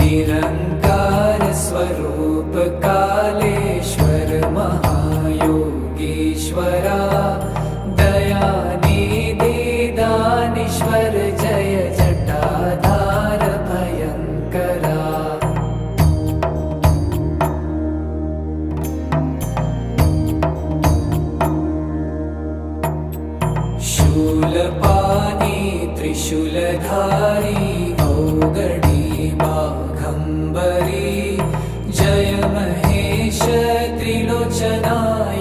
निरंकार स्वरूप कालेश्वर महायोगीश्वरा दयानिधि दानीश्वर जय जटाधार भयंकरा। शूलपाणी त्रिशूलधारी औगडी बाघंबरी जय महेश त्रिलोचनाय